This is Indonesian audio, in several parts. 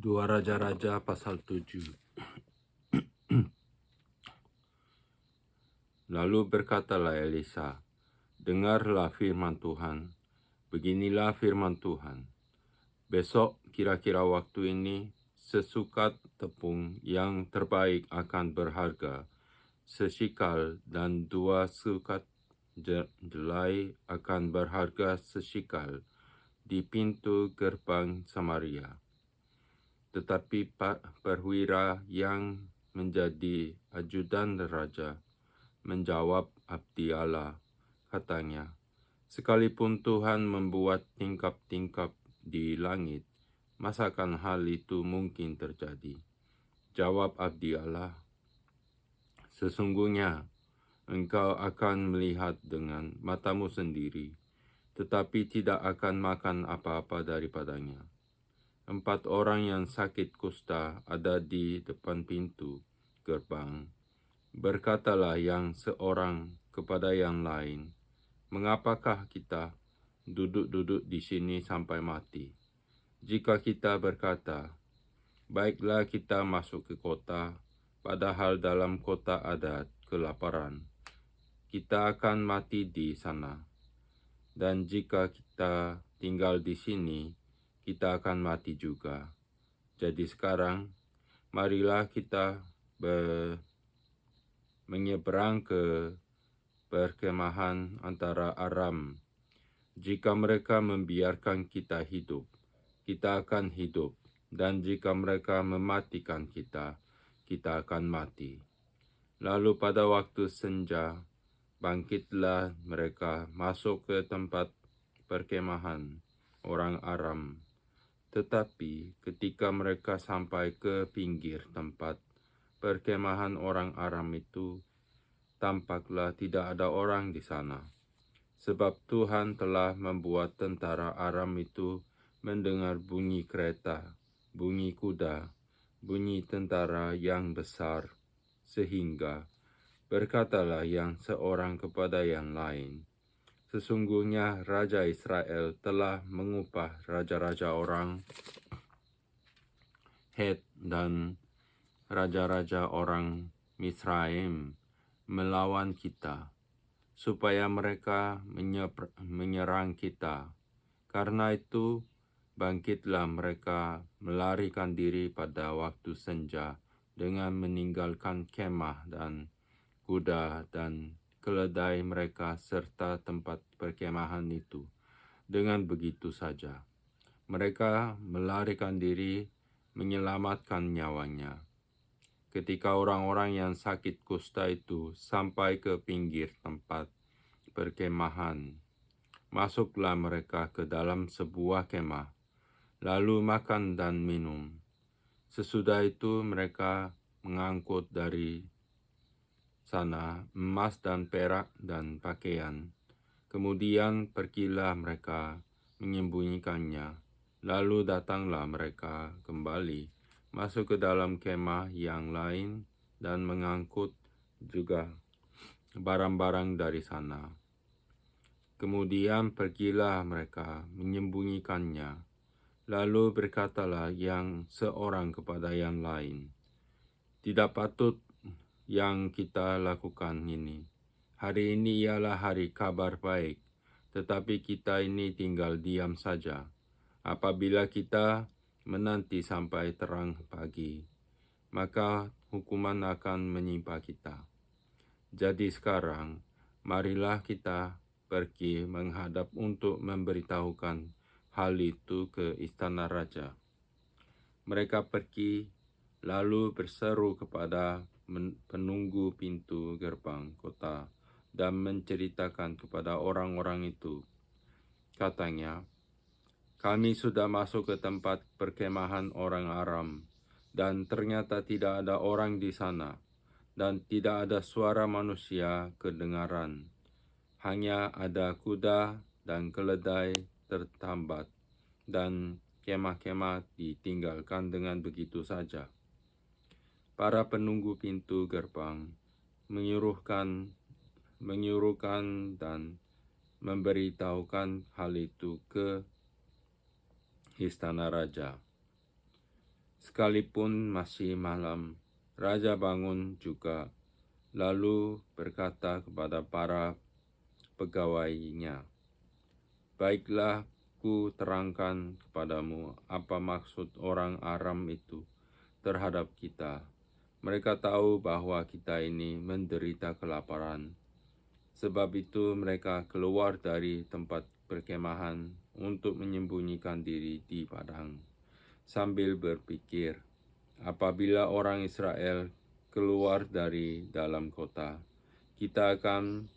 Dua Raja-Raja pasal 7. Lalu berkatalah Elisa, dengarlah firman Tuhan. Beginilah firman Tuhan. Besok kira-kira waktu ini, sesukat tepung yang terbaik akan berharga sesikal, dan 2 sukat jelai akan berharga sesikal di pintu gerbang Samaria. Tetapi perwira yang menjadi ajudan raja menjawab abdi Allah, katanya, sekalipun Tuhan membuat tingkap-tingkap di langit, masakan hal itu mungkin terjadi? Jawab abdi Allah, sesungguhnya engkau akan melihat dengan matamu sendiri, tetapi tidak akan makan apa-apa daripadanya. 4 orang yang sakit kusta ada di depan pintu gerbang. Berkatalah yang seorang kepada yang lain, mengapakah kita duduk-duduk di sini sampai mati? Jika kita berkata, baiklah kita masuk ke kota, padahal dalam kota ada kelaparan, kita akan mati di sana. Dan jika kita tinggal di sini, kita akan mati juga. Jadi sekarang, marilah kita menyeberang ke perkemahan antara Aram. Jika mereka membiarkan kita hidup, kita akan hidup. Dan jika mereka mematikan kita, kita akan mati. Lalu pada waktu senja, bangkitlah mereka masuk ke tempat perkemahan orang Aram. Tetapi ketika mereka sampai ke pinggir tempat perkemahan orang Aram itu, tampaklah tidak ada orang di sana. Sebab Tuhan telah membuat tentara Aram itu mendengar bunyi kereta, bunyi kuda, bunyi tentara yang besar, sehingga berkatalah yang seorang kepada yang lain, sesungguhnya Raja Israel telah mengupah raja-raja orang Het dan raja-raja orang Misraim melawan kita, supaya mereka menyerang kita. Karena itu, bangkitlah mereka melarikan diri pada waktu senja dengan meninggalkan kemah dan kuda dan keledai mereka serta tempat perkemahan itu. Dengan begitu saja, mereka melarikan diri menyelamatkan nyawanya. Ketika orang-orang yang sakit kusta itu sampai ke pinggir tempat perkemahan, masuklah mereka ke dalam sebuah kemah, lalu makan dan minum. Sesudah itu mereka mengangkut dari sana emas dan perak dan pakaian. Kemudian pergilah mereka menyembunyikannya. Lalu datanglah mereka kembali masuk ke dalam kemah yang lain dan mengangkut juga barang-barang dari sana. Kemudian pergilah mereka menyembunyikannya. Lalu berkatalah yang seorang kepada yang lain, tidak patut yang kita lakukan ini. Hari ini ialah hari kabar baik, tetapi kita ini tinggal diam saja. Apabila kita menanti sampai terang pagi, maka hukuman akan menimpa kita. Jadi sekarang, marilah kita pergi menghadap untuk memberitahukan hal itu ke istana raja. Mereka pergi, lalu berseru kepada penunggu pintu gerbang kota dan menceritakan kepada orang-orang itu. Katanya, kami sudah masuk ke tempat perkemahan orang Aram, dan ternyata tidak ada orang di sana, dan tidak ada suara manusia kedengaran. Hanya ada kuda dan keledai tertambat, dan kemah-kemah ditinggalkan dengan begitu saja. Para penunggu pintu gerbang menyuruhkan dan memberitahukan hal itu ke istana raja. Sekalipun masih malam, raja bangun juga, lalu berkata kepada para pegawainya, "Baiklah, ku terangkan kepadamu apa maksud orang Aram itu terhadap kita. Mereka tahu bahwa kita ini menderita kelaparan. Sebab itu mereka keluar dari tempat perkemahan untuk menyembunyikan diri di padang, sambil berpikir, apabila orang Israel keluar dari dalam kota, kita akan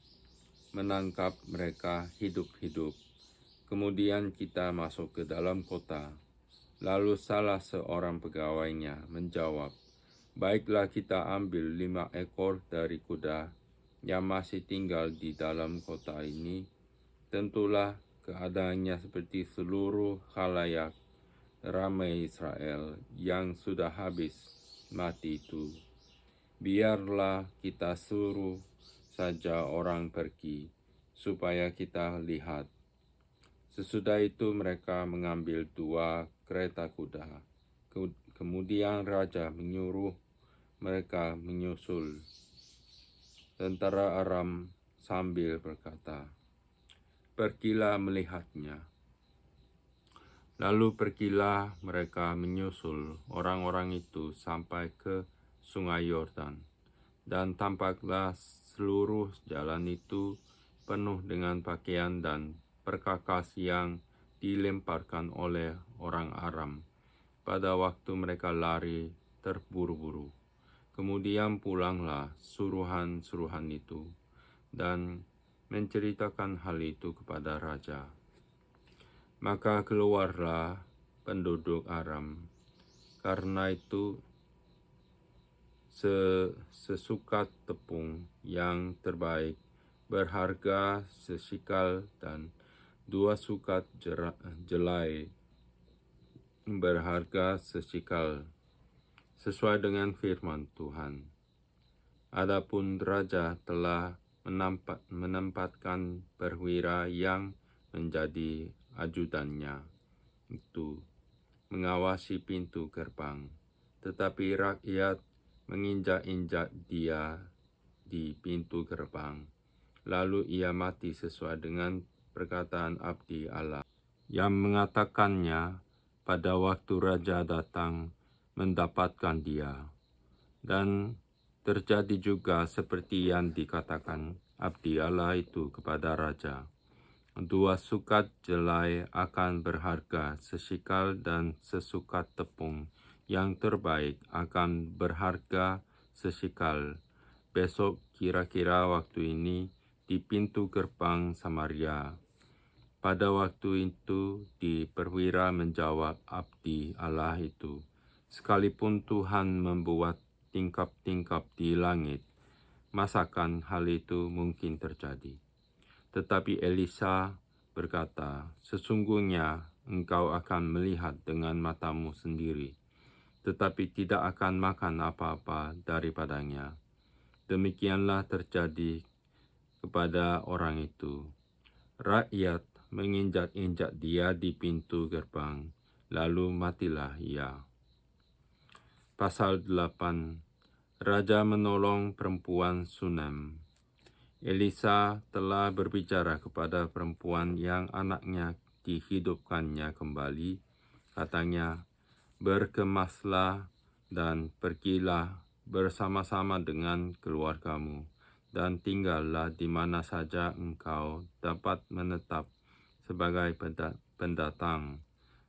menangkap mereka hidup-hidup. Kemudian kita masuk ke dalam kota." Lalu salah seorang pegawainya menjawab, "Baiklah, kita ambil 5 ekor dari kuda yang masih tinggal di dalam kota ini. Tentulah keadaannya seperti seluruh khalayak ramai Israel yang sudah habis mati itu. Biarlah kita suruh saja orang pergi, supaya kita lihat." Sesudah itu mereka mengambil 2 kereta kuda. Kemudian raja menyuruh mereka menyusul tentara Aram sambil berkata, "Pergilah melihatnya." Lalu pergilah mereka menyusul orang-orang itu sampai ke sungai Yordan, dan tampaklah seluruh jalan itu penuh dengan pakaian dan perkakas yang dilemparkan oleh orang Aram pada waktu mereka lari terburu-buru. Kemudian pulanglah suruhan-suruhan itu dan menceritakan hal itu kepada raja. Maka keluarlah penduduk Aram, karena itu sesukat tepung yang terbaik berharga sesikal, dan 2 sukat jelai berharga sesikal, sesuai dengan firman Tuhan. Adapun raja telah menempatkan perwira yang menjadi ajudannya itu mengawasi pintu gerbang, tetapi rakyat menginjak-injak dia di pintu gerbang. Lalu ia mati sesuai dengan perkataan abdi Allah yang mengatakannya pada waktu raja datang mendapatkan dia. Dan terjadi juga seperti yang dikatakan abdi Allah itu kepada raja. 2 sukat jelai akan berharga sesikal, dan sesukat tepung yang terbaik akan berharga sesikal. Besok kira-kira waktu ini di pintu gerbang Samaria. Pada waktu itu di perwira menjawab abdi Allah itu, "Sekalipun Tuhan membuat tingkap-tingkap di langit, masakan hal itu mungkin terjadi?" Tetapi Elisa berkata, "Sesungguhnya engkau akan melihat dengan matamu sendiri, tetapi tidak akan makan apa-apa daripadanya." Demikianlah terjadi kepada orang itu. Rakyat menginjak-injak dia di pintu gerbang, lalu matilah ia. Pasal 8. Raja menolong perempuan Sunem. Elisa telah berbicara kepada perempuan yang anaknya dihidupkannya kembali. Katanya, "Berkemaslah dan pergilah bersama-sama dengan keluargamu, dan tinggallah di mana saja engkau dapat menetap sebagai pendatang,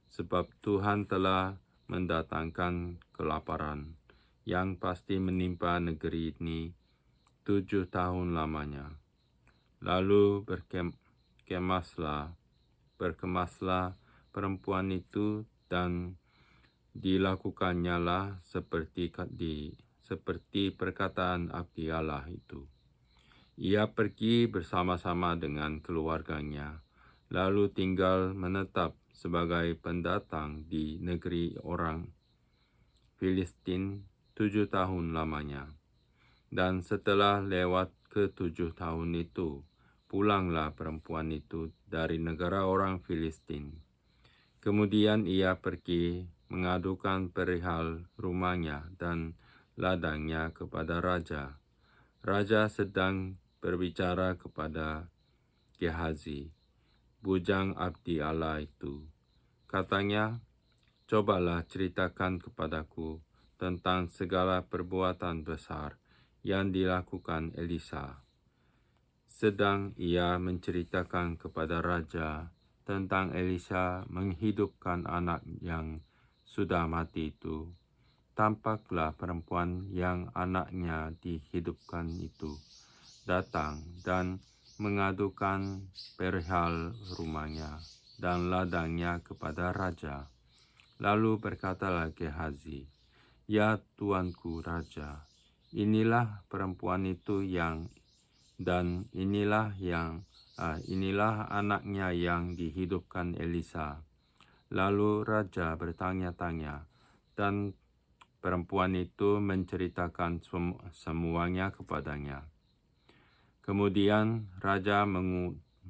sebab Tuhan telah mendatangkan kelaparan yang pasti menimpa negeri ini 7 tahun lamanya." Lalu berkemaslah perempuan itu, dan dilakukannya seperti perkataan abdi Allah itu. Ia pergi bersama-sama dengan keluarganya, lalu tinggal menetap sebagai pendatang di negeri orang Filistin 7 tahun lamanya. Dan setelah lewat ke-7 tahun itu, pulanglah perempuan itu dari negara orang Filistin. Kemudian ia pergi mengadukan perihal rumahnya dan ladangnya kepada raja. Raja sedang berbicara kepada Gehazi, bujang abdi Allah itu. Katanya, "Cobalah ceritakan kepadaku tentang segala perbuatan besar yang dilakukan Elisa." Sedang ia menceritakan kepada raja tentang Elisa menghidupkan anak yang sudah mati itu. Tampaklah perempuan yang anaknya dihidupkan itu datang dan mengadukan perihal rumahnya dan ladangnya kepada raja. Lalu berkatalah Gehazi, "Ya tuanku raja, inilah perempuan itu dan inilah anaknya yang dihidupkan Elisa." Lalu raja bertanya-tanya, dan perempuan itu menceritakan semuanya kepadanya. Kemudian raja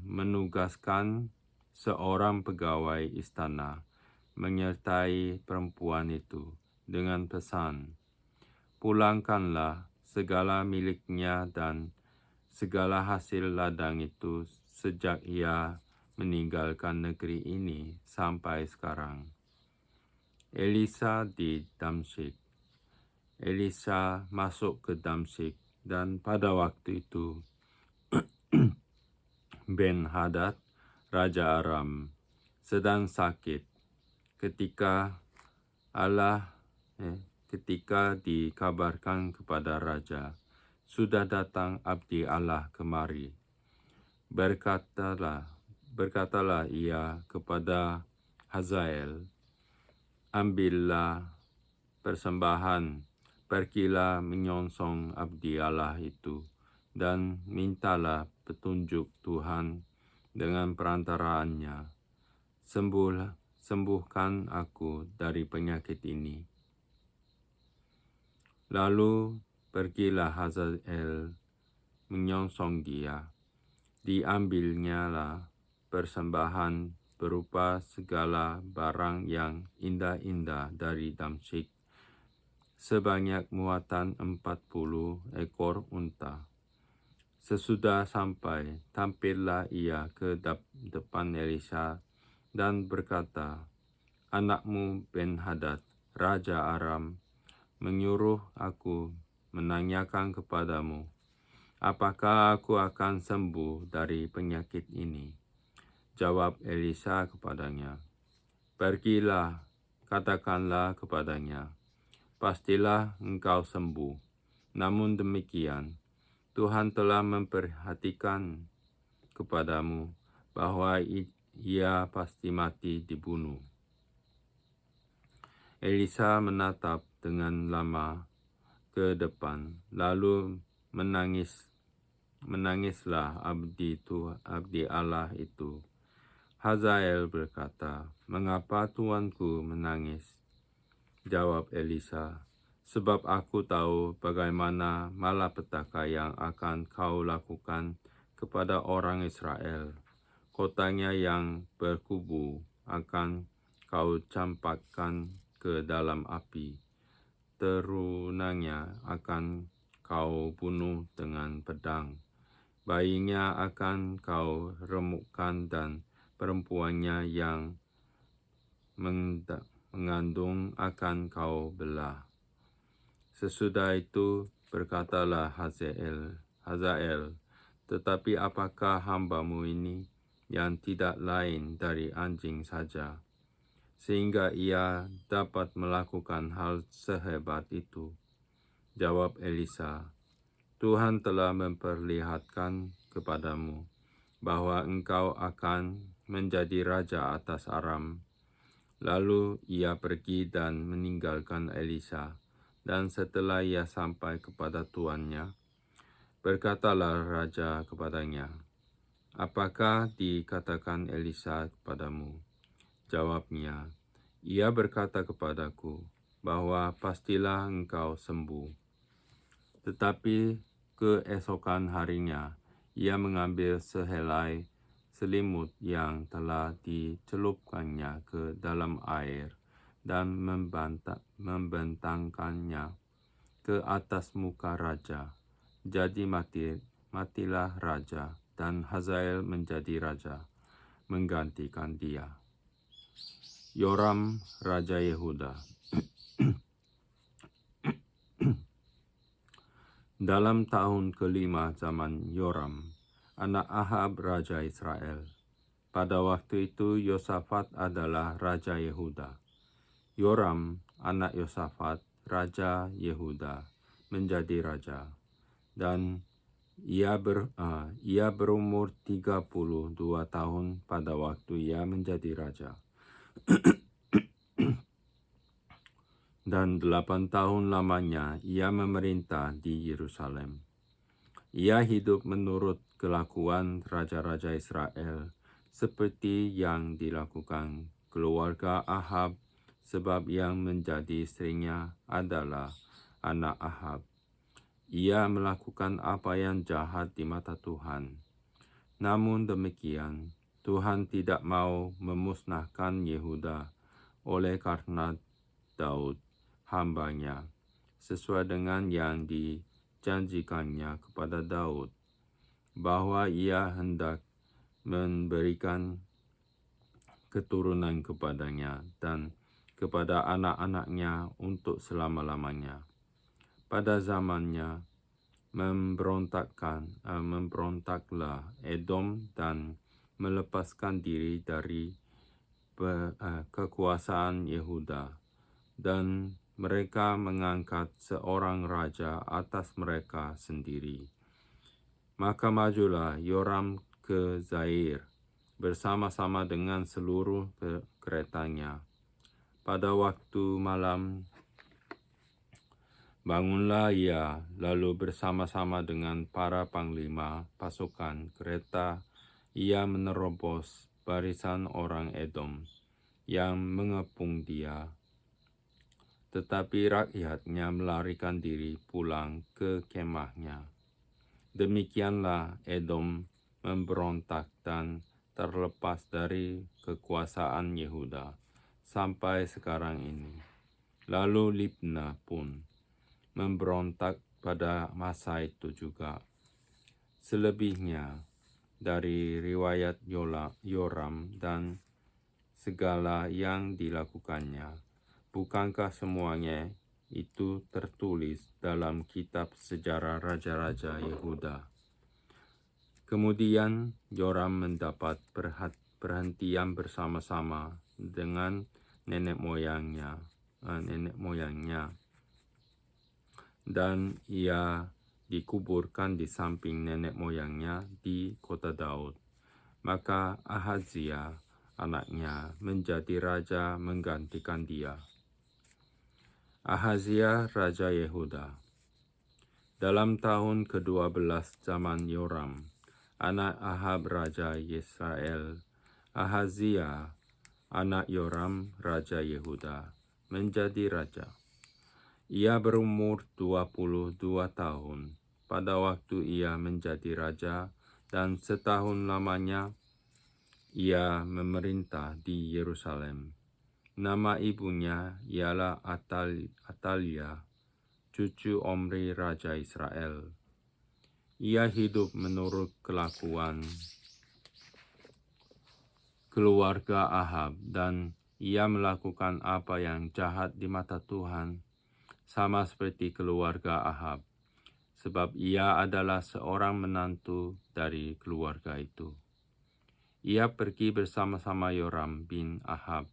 menugaskan seorang pegawai istana menyertai perempuan itu dengan pesan, "Pulangkanlah segala miliknya dan segala hasil ladang itu sejak ia meninggalkan negeri ini sampai sekarang." Elisa di Damsyik. Elisa masuk ke Damsyik, dan pada waktu itu Ben-Hadad, Raja Aram, sedang sakit. Ketika dikabarkan kepada raja, "Sudah datang abdi Allah kemari." Berkatalah ia kepada Hazael, "Ambillah persembahan, pergilah menyongsong abdi Allah itu, dan mintalah petunjuk Tuhan dengan perantaraannya. Sembuhkan aku dari penyakit ini." Lalu pergilah Hazael menyongsong dia. Diambilnyalah persembahan berupa segala barang yang indah-indah dari Damsyik, sebanyak muatan 40 ekor unta. Sesudah sampai, tampillah ia ke depan Elisa dan berkata, "Anakmu Ben-Hadad, Raja Aram, menyuruh aku menanyakan kepadamu, apakah aku akan sembuh dari penyakit ini?" Jawab Elisa kepadanya, "Pergilah, katakanlah kepadanya, pastilah engkau sembuh. Namun demikian, Tuhan telah memperhatikan kepadamu bahwa ia pasti mati dibunuh." Elisa menatap dengan lama ke depan, lalu menangislah abdi Allah itu. Hazael berkata, "Mengapa tuanku menangis?" Jawab Elisa, "Sebab aku tahu bagaimana malapetaka yang akan kau lakukan kepada orang Israel. Kotanya yang berkubu akan kau campakkan ke dalam api. Terunanya akan kau bunuh dengan pedang. Bayinya akan kau remukkan dan perempuannya yang mengandung akan kau belah." Sesudah itu berkatalah Hazael, "Tetapi apakah hambamu ini yang tidak lain dari anjing saja, sehingga ia dapat melakukan hal sehebat itu?" Jawab Elisa, "Tuhan telah memperlihatkan kepadamu bahwa engkau akan menjadi raja atas Aram." Lalu ia pergi dan meninggalkan Elisa, dan setelah ia sampai kepada tuannya, berkatalah raja kepadanya, "Apakah dikatakan Elisa kepadamu?" Jawabnya, "Ia berkata kepadaku bahwa pastilah engkau sembuh." Tetapi keesokan harinya, ia mengambil sehelai selimut yang telah dicelupkannya ke dalam air, dan membentangkannya ke atas muka raja. Jadi matilah raja, dan Hazael menjadi raja, menggantikan dia. Yoram, Raja Yehuda. Dalam tahun kelima zaman Yoram, anak Ahab Raja Israel. Pada waktu itu Yosafat adalah Raja Yehuda. Yoram, anak Yosafat, Raja Yehuda, menjadi raja. Dan ia berumur 32 tahun pada waktu ia menjadi raja. Dan 8 tahun lamanya ia memerintah di Yerusalem. Ia hidup menurut kelakuan raja-raja Israel, seperti yang dilakukan keluarga Ahab, sebab yang menjadi istrinya adalah anak Ahab. Ia melakukan apa yang jahat di mata Tuhan. Namun demikian, Tuhan tidak mau memusnahkan Yehuda oleh karena Daud, hambanya, sesuai dengan yang dijanjikannya kepada Daud, bahwa ia hendak memberikan keturunan kepadanya dan kepada anak-anaknya untuk selama-lamanya. Pada zamannya, memberontaklah Edom dan melepaskan diri dari kekuasaan Yehuda, dan mereka mengangkat seorang raja atas mereka sendiri. Maka majulah Yoram ke Zair bersama-sama dengan seluruh keretanya. Pada waktu malam, bangunlah ia, lalu bersama-sama dengan para panglima pasukan kereta, ia menerobos barisan orang Edom yang mengepung dia. Tetapi rakyatnya melarikan diri pulang ke kemahnya. Demikianlah Edom memberontak dan terlepas dari kekuasaan Yehuda sampai sekarang ini. Lalu Libna pun memberontak pada masa itu juga. Selebihnya dari riwayat Yoram dan segala yang dilakukannya, bukankah semuanya itu tertulis dalam kitab sejarah raja-raja Yehuda? Kemudian Yoram mendapat perhentian bersama-sama dengan nenek moyangnya, dan ia dikuburkan di samping nenek moyangnya di kota Daud. Maka Ahazia, anaknya, menjadi raja menggantikan dia. Ahazia, Raja Yehuda. Dalam tahun ke-12 zaman Yoram, anak Ahab Raja Israel, Ahazia, anak Yoram Raja Yehuda, menjadi raja. Ia berumur 22 tahun pada waktu ia menjadi raja, dan setahun lamanya ia memerintah di Yerusalem. Nama ibunya ialah Atalia, cucu Omri Raja Israel. Ia hidup menurut kelakuan keluarga Ahab, dan ia melakukan apa yang jahat di mata Tuhan, sama seperti keluarga Ahab, sebab ia adalah seorang menantu dari keluarga itu. Ia pergi bersama-sama Yoram bin Ahab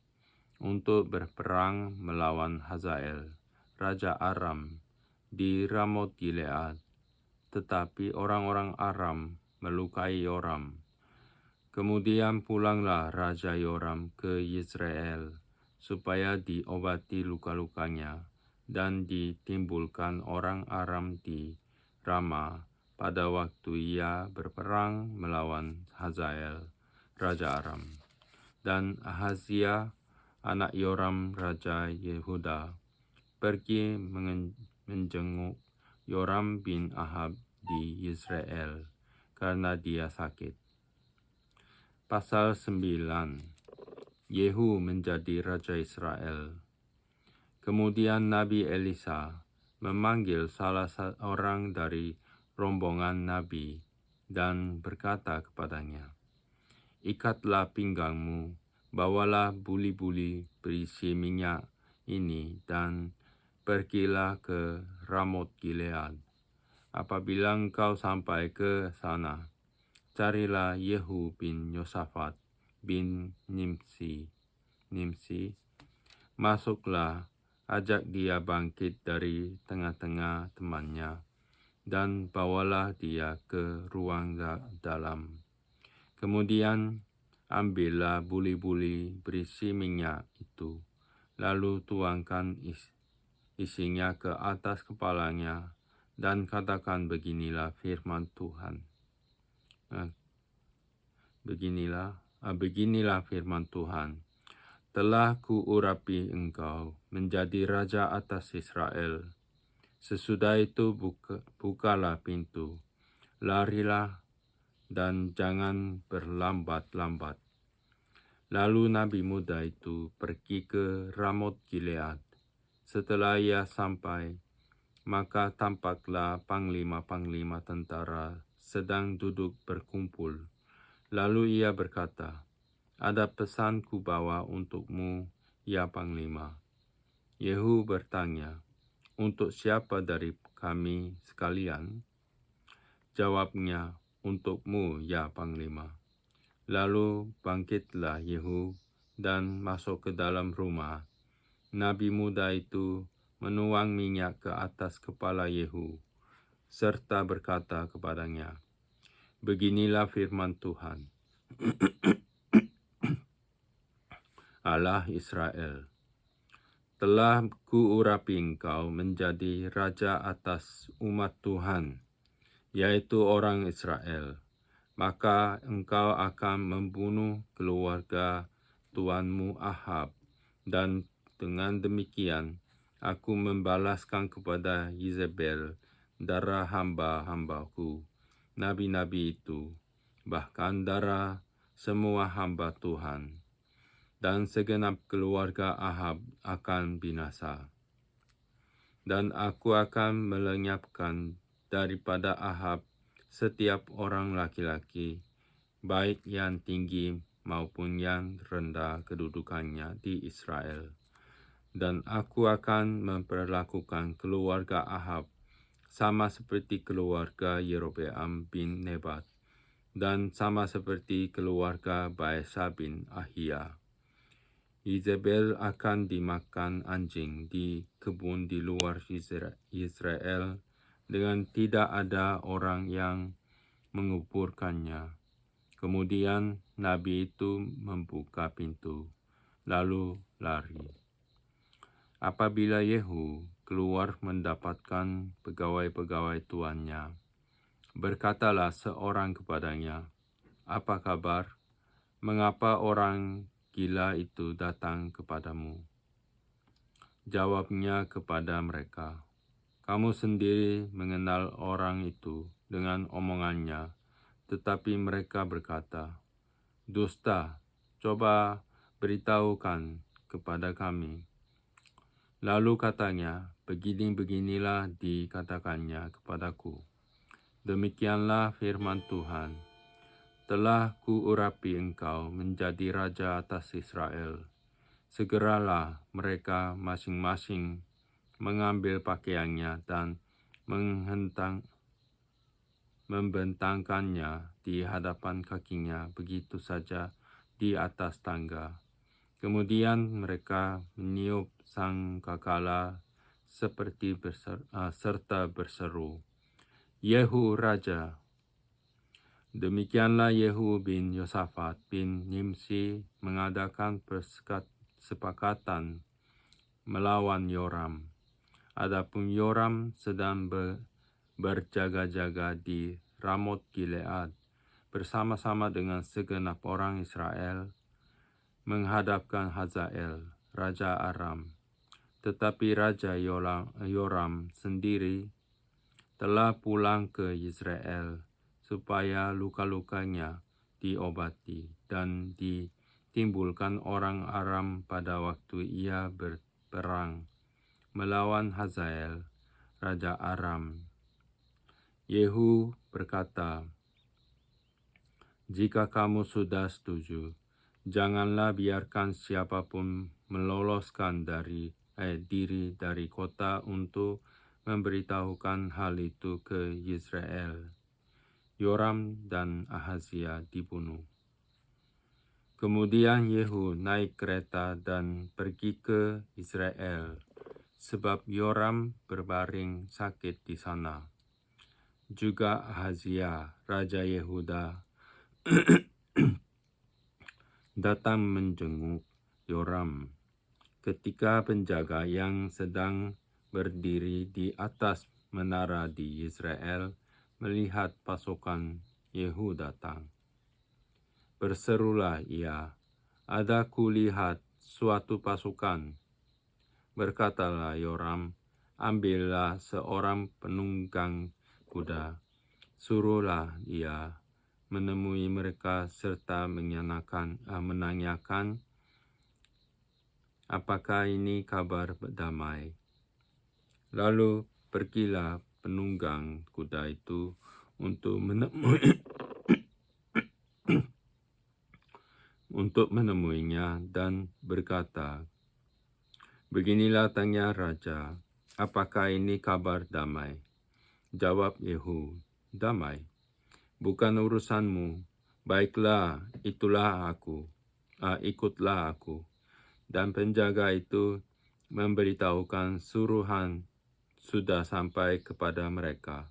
untuk berperang melawan Hazael, Raja Aram, di Ramot Gilead. Tetapi orang-orang Aram melukai Yoram. Kemudian pulanglah Raja Yoram ke Yezreel, supaya diobati luka-lukanya, dan ditimbulkan orang Aram di Rama pada waktu ia berperang melawan Hazael, Raja Aram. Dan Ahazia, anak Yoram Raja Yehuda, pergi menjenguk Yoram bin Ahab di Yezreel karena dia sakit. Pasal 9. Yehu menjadi Raja Israel. Kemudian Nabi Elisa memanggil salah seorang dari rombongan Nabi dan berkata kepadanya, "Ikatlah pinggangmu, bawalah buli-buli berisi minyak ini dan pergilah ke Ramot Gilead. Apabila engkau sampai ke sana, carilah Yehu bin Yosafat bin Nimsi. Masuklah, ajak dia bangkit dari tengah-tengah temannya, dan bawalah dia ke ruang dalam. Kemudian ambillah buli-buli berisi minyak itu, lalu tuangkan isinya ke atas kepalanya, dan katakan beginilah firman Tuhan. Beginilah firman Tuhan. Telah kuurapi engkau menjadi raja atas Israel. Sesudah itu bukalah pintu, larilah dan jangan berlambat-lambat. Lalu Nabi muda itu pergi ke Ramot Gilead. Setelah ia sampai, maka tampaklah panglima-panglima tentara sedang duduk berkumpul. Lalu ia berkata, "Ada pesan ku bawa untukmu, ya panglima." Yehu bertanya, "Untuk siapa dari kami sekalian?" Jawabnya, "Untukmu, ya panglima." Lalu bangkitlah Yehu dan masuk ke dalam rumah. Nabi muda itu menuang minyak ke atas kepala Yehu, serta berkata kepadanya, "Beginilah firman Tuhan, Allah Israel. Telah kuurapi engkau menjadi raja atas umat Tuhan, yaitu orang Israel. Maka engkau akan membunuh keluarga tuanmu Ahab, dan dengan demikian aku membalaskan kepada Yezebel darah hamba-hambaku, nabi-nabi itu, bahkan darah semua hamba Tuhan. Dan segenap keluarga Ahab akan binasa. Dan aku akan melenyapkan daripada Ahab setiap orang laki-laki, baik yang tinggi maupun yang rendah kedudukannya di Israel. Dan aku akan memperlakukan keluarga Ahab sama seperti keluarga Yerobeam bin Nebat, dan sama seperti keluarga Baesha bin Ahia. Yezebel akan dimakan anjing di kebun di luar Israel, dengan tidak ada orang yang menguburkannya." Kemudian Nabi itu membuka pintu, lalu lari. Apabila Yehu keluar mendapatkan pegawai-pegawai tuannya, berkatalah seorang kepadanya, "Apa kabar? Mengapa orang gila itu datang kepadamu?" Jawabnya kepada mereka, "Kamu sendiri mengenal orang itu dengan omongannya." Tetapi mereka berkata, "Dusta, coba beritahukan kepada kami." Lalu katanya, "Begini-beginilah dikatakannya kepadaku. Demikianlah firman Tuhan, telah kuurapi engkau menjadi raja atas Israel. Segeralah mereka masing-masing mengambil pakaiannya dan membentangkannya di hadapan kakinya begitu saja di atas tangga. Kemudian mereka meniup sangkakala serta berseru, 'Yehu Raja!' Demikianlah Yehu bin Yosafat bin Nimsi mengadakan kesepakatan melawan Yoram. Adapun Yoram sedang berjaga-jaga di Ramot Gilead bersama-sama dengan segenap orang Israel menghadapkan Hazael, Raja Aram. Tetapi Raja Yoram sendiri telah pulang ke Israel supaya luka-lukanya diobati dan ditimbulkan orang Aram pada waktu ia berperang melawan Hazael, raja Aram. Yehu berkata, "Jika kamu sudah setuju, janganlah biarkan siapapun meloloskan diri dari kota untuk memberitahukan hal itu ke Yisrael." Yoram dan Ahazia dibunuh. Kemudian Yehu naik kereta dan pergi ke Israel, sebab Yoram berbaring sakit di sana. Juga Ahazia, raja Yehuda, datang menjenguk Yoram ketika penjaga yang sedang berdiri di atas menara di Israel melihat pasukan Yehu datang. Berserulah ia, "Ada kulihat suatu pasukan." Berkatalah Yoram, "Ambillah seorang penunggang kuda, suruhlah ia menemui mereka serta menanyakan, apakah ini kabar damai." Lalu pergilah penunggang kuda itu untuk menemuinya dan berkata, "Beginilah tanya raja, apakah ini kabar damai?" Jawab Yehu, "Damai. Bukan urusanmu. Baiklah, ikutlah aku." Dan penjaga itu memberitahukan suruhan sudah sampai kepada mereka,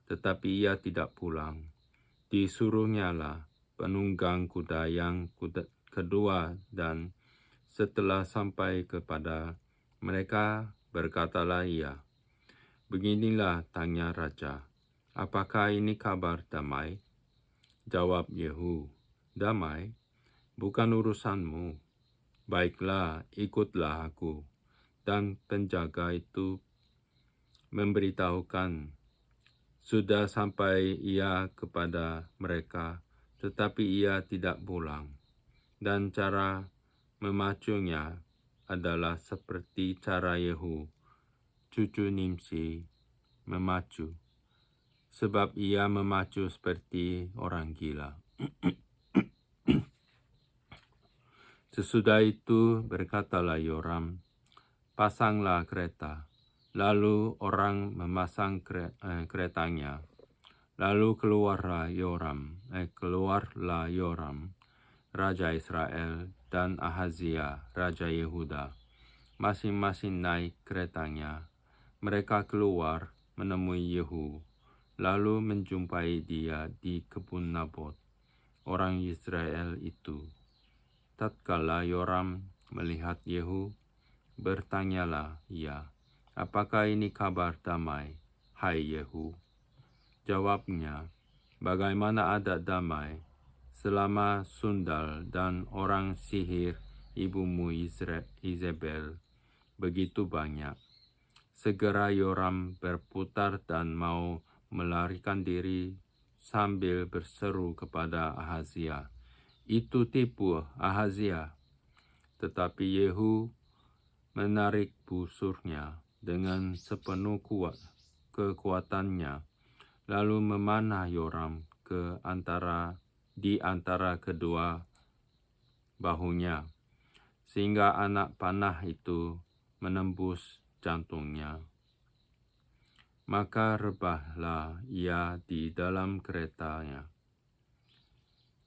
tetapi ia tidak pulang. Disuruhnyalah penunggang kuda yang kedua, dan setelah sampai kepada mereka, berkatalah ia, "Beginilah tanya raja, apakah ini kabar damai?" Jawab Yehu, "Damai. Bukan urusanmu. Baiklah, ikutlah aku." Dan penjaga itu memberitahukan sudah sampai ia kepada mereka, tetapi ia tidak pulang. Dan cara memacunya adalah seperti cara Yehu, cucu Nimsi, memacu, sebab ia memacu seperti orang gila. Sesudah itu berkatalah Yoram, "Pasanglah kereta." Lalu orang memasang keretanya. Lalu keluarlah Yoram, raja Israel, dan Ahazia, raja Yehuda, masing-masing naik keretanya. Mereka keluar menemui Yehu, lalu menjumpai dia di kebun Nabot, orang Israel itu. Tatkala Yoram melihat Yehu, bertanyalah ia, "Apakah ini kabar damai, hai Yehu?" Jawabnya, "Bagaimana ada damai, selama sundal dan orang sihir ibumu Izebel begitu banyak?" Segera Yoram berputar dan mau melarikan diri sambil berseru kepada Ahazia, "Itu tipu, Ahazia." Tetapi Yehu menarik busurnya dengan sepenuh kekuatannya, lalu memanah Yoram di antara kedua bahunya, sehingga anak panah itu menembus jantungnya. Maka rebahlah ia di dalam keretanya.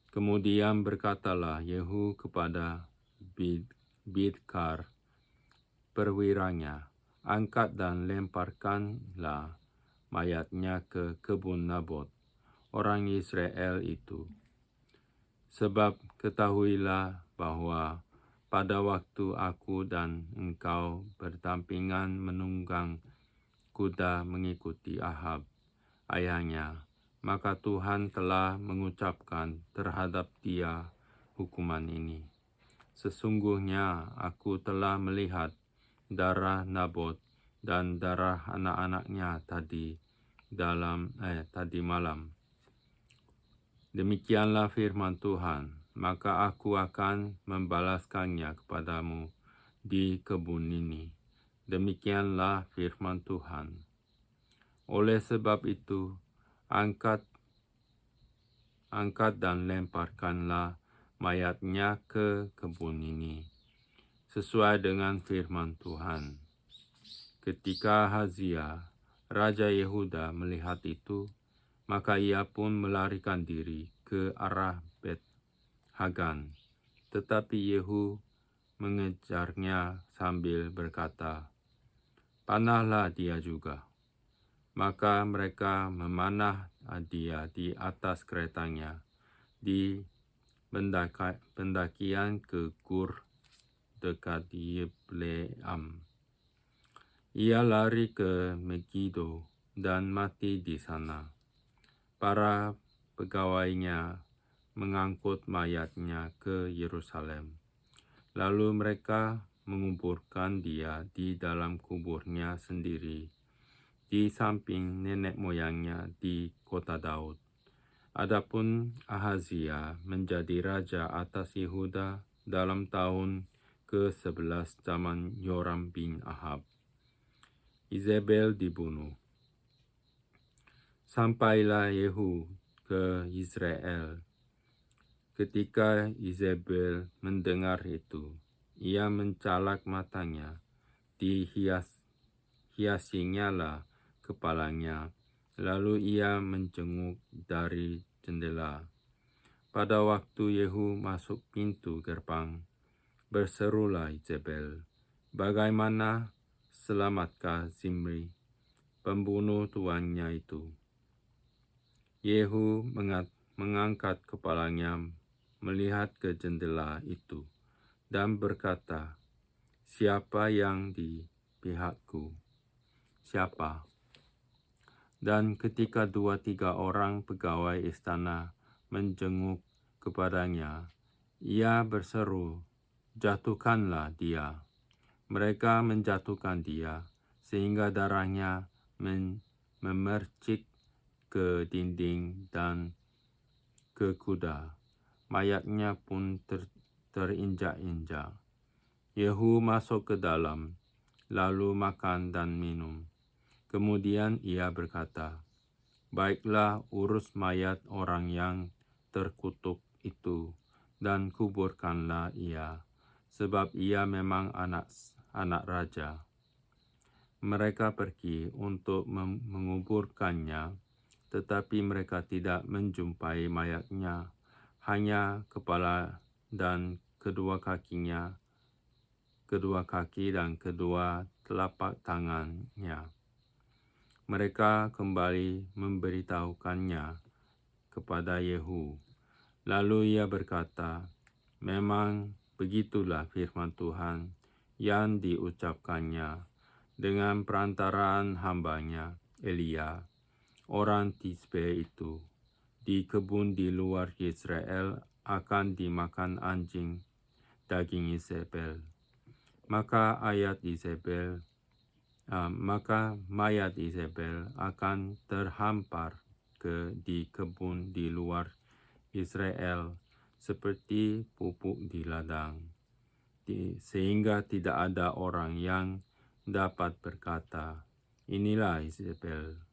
Kemudian berkatalah Yehu kepada Bidkar, perwiranya, "Angkat dan lemparkanlah mayatnya ke kebun Nabot, orang Israel itu. Sebab ketahuilah bahwa pada waktu aku dan engkau berdampingan menunggang kuda mengikuti Ahab, ayahnya, maka Tuhan telah mengucapkan terhadap dia hukuman ini. Sesungguhnya aku telah melihat darah Nabot dan darah anak-anaknya tadi malam. Demikianlah firman Tuhan, maka aku akan membalaskannya kepadamu di kebun ini, Demikianlah firman Tuhan. Oleh sebab itu, angkat dan lemparkanlah mayatnya ke kebun ini, sesuai dengan firman Tuhan. Ketika Ahazia, Raja Yehuda melihat itu, maka ia pun melarikan diri ke arah Bet Hagan. Tetapi Yehu mengejarnya sambil berkata, "Panahlah dia juga." Maka mereka memanah dia di atas keretanya, di pendakian ke Gur dekat Yibleam. Ia lari ke Megiddo dan mati di sana. Para pegawainya mengangkut mayatnya ke Yerusalem. Lalu mereka menguburkan dia di dalam kuburnya sendiri, di samping nenek moyangnya di kota Daud. Adapun Ahazia menjadi raja atas Yehuda dalam tahun ke-11 zaman Yoram bin Ahab. Izebel dibunuh. Sampailah Yehu ke Israel. Ketika Izebel mendengar itu, ia mencalak matanya, hiasinya lah kepalanya, lalu ia menjenguk dari jendela. Pada waktu Yehu masuk pintu gerbang, berserulah Izebel, "Bagaimana selamatkah Zimri, pembunuh tuannya itu?" Yehu mengangkat kepalanya melihat ke jendela itu dan berkata, "Siapa yang di pihakku? Siapa?" Dan ketika 2-3 orang pegawai istana menjenguk kepadanya, ia berseru, "Jatuhkanlah dia." Mereka menjatuhkan dia, sehingga darahnya memercik ke dinding dan ke kuda. Mayatnya pun terinjak-injak. Yehu masuk ke dalam, lalu makan dan minum. Kemudian ia berkata, "Baiklah, urus mayat orang yang terkutuk itu dan kuburkanlah ia, sebab ia memang anak raja." Mereka pergi untuk menguburkannya, tetapi mereka tidak menjumpai mayatnya, hanya kepala dan kedua kaki dan kedua telapak tangannya. Mereka kembali memberitahukannya kepada Yehu. Lalu ia berkata, "Memang begitulah firman Tuhan yang diucapkannya dengan perantaraan hambanya Elia, orang Tisbe itu. Di kebun di luar Israel akan dimakan anjing daging Izebel." Maka mayat Izebel akan terhampar di kebun di luar Israel seperti pupuk di ladang, sehingga tidak ada orang yang dapat berkata, "Inilah Izebel."